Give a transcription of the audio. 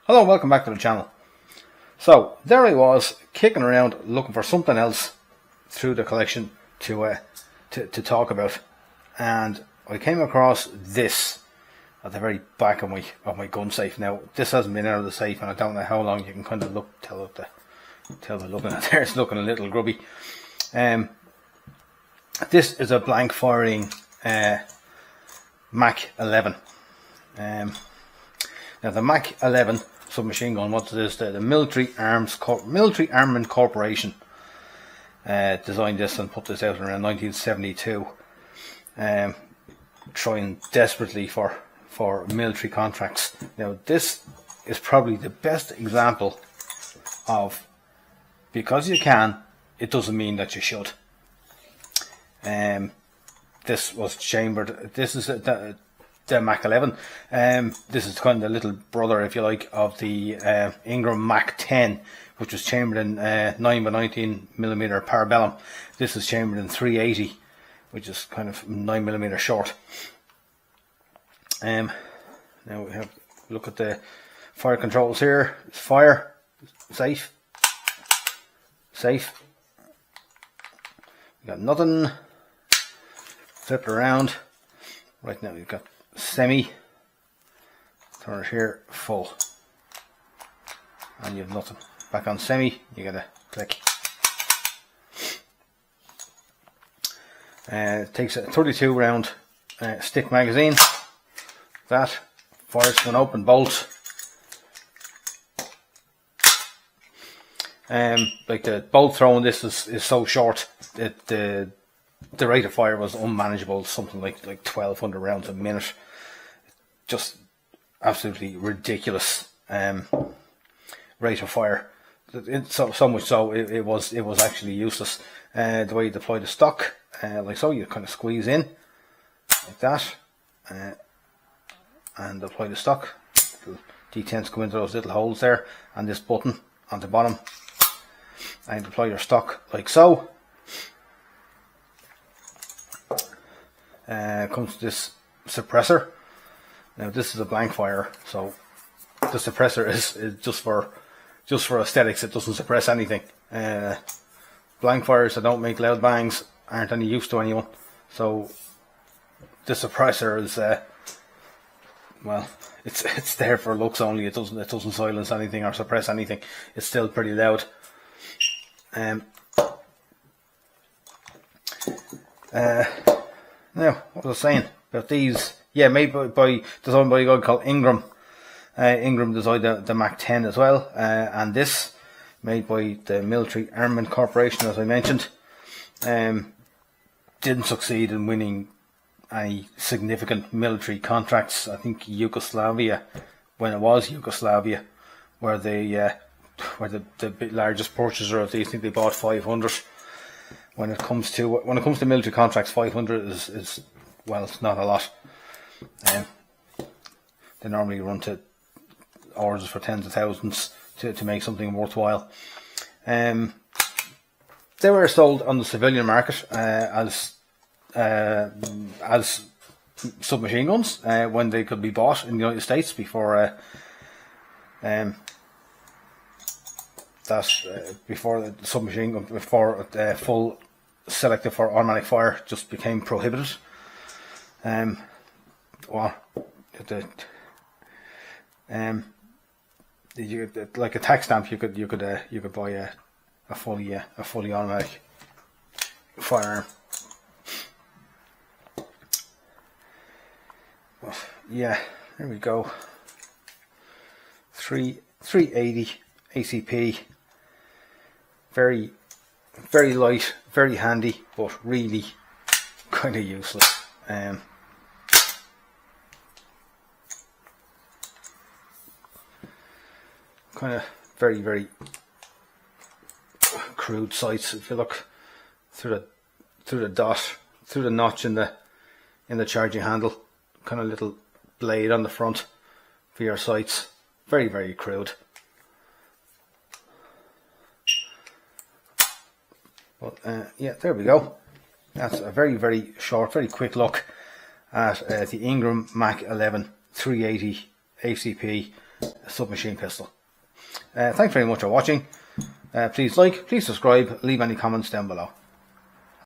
Hello and welcome back to the channel. So there I was kicking around looking for something else through the collection to talk about, and I came across this at the very back of my gun safe. Now this hasn't been out of the safe and I don't know how long. You can kind of tell by looking at there, it's looking a little grubby. This is a blank firing MAC11. Now the MAC11 submachine gun, what it is, the Military Armament Corporation designed this and put this out around 1972, trying desperately for military contracts. Now this is probably the best example of, because you can, it doesn't mean that you should. This was chambered. This is the MAC11. This is kind of the little brother, if you like, of the Ingram MAC10, which was chambered in 9x19mm parabellum. This is chambered in 380, which is kind of 9mm short. Now we have a look at the fire controls here. It's fire, safe. We got nothing. Flip it around. Right now you've got semi. Turn it here, full. And you have nothing. Back on semi, you gotta click. It takes a 32 round stick magazine. That fires from an open bolt. Like the bolt throw in this is so short that the rate of fire was unmanageable, something like 1200 rounds a minute. Just absolutely ridiculous rate of fire. So much so it was actually useless. The way you deploy the stock, like so, you kind of squeeze in like that, and deploy the stock. The D10s come into those little holes there, and this button on the bottom, and deploy your stock like so. Comes this suppressor. Now this is a blank fire, so the suppressor is just for aesthetics. It doesn't suppress anything. Blank fires that don't make loud bangs aren't any use to anyone. So the suppressor is well, it's there for looks only. It doesn't silence anything or suppress anything. It's still pretty loud. Now, what was I saying about these? Yeah, made designed by a guy called Ingram. Ingram designed the MAC10 as well, and this made by the Military Armament Corporation, as I mentioned. Didn't succeed in winning any significant military contracts. I think Yugoslavia, when it was Yugoslavia, were the largest purchaser of these. I think they bought 500. When it comes to military contracts, 500 is well, it's not a lot. They normally run to orders for tens of thousands to make something worthwhile. They were sold on the civilian market as submachine guns when they could be bought in the United States before before the submachine gun, before full selective for automatic fire just became prohibited. Like a tax stamp, you could buy a fully automatic firearm. Yeah, there we go. 380 ACP. Very light, very handy, but really kind of useless. Kind of very crude sights. If you look through the dot, through the notch in the charging handle, kind of little blade on the front for your sights. Very crude. But yeah, there we go. That's a very short, very quick look at the Ingram MAC11 380 ACP submachine pistol. Thanks very much for watching. Please like, please subscribe, leave any comments down below.